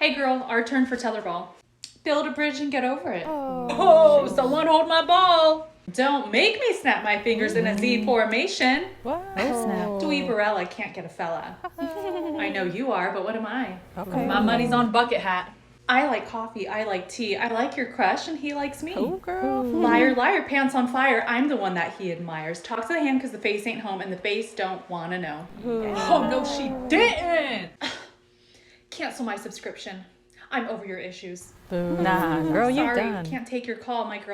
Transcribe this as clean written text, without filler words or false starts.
Hey girl, our turn for tetherball. Build a bridge and get over it. Oh, someone hold my ball. Don't make me snap my fingers in a Z formation. What? Oh, snap. Dweeberella can't get a fella. I know you are, but what am I? Okay. My money's on bucket hat. I like coffee, I like tea, I like your crush, and he likes me. Oh, girl. Liar, liar, pants on fire, I'm the one that he admires. Talks to the hand because the face ain't home, and the face don't want to know. Oh, no, she didn't. Cancel my subscription. I'm over your issues. Boo. Nah, girl, you Sorry, done. can't take your call, my girl.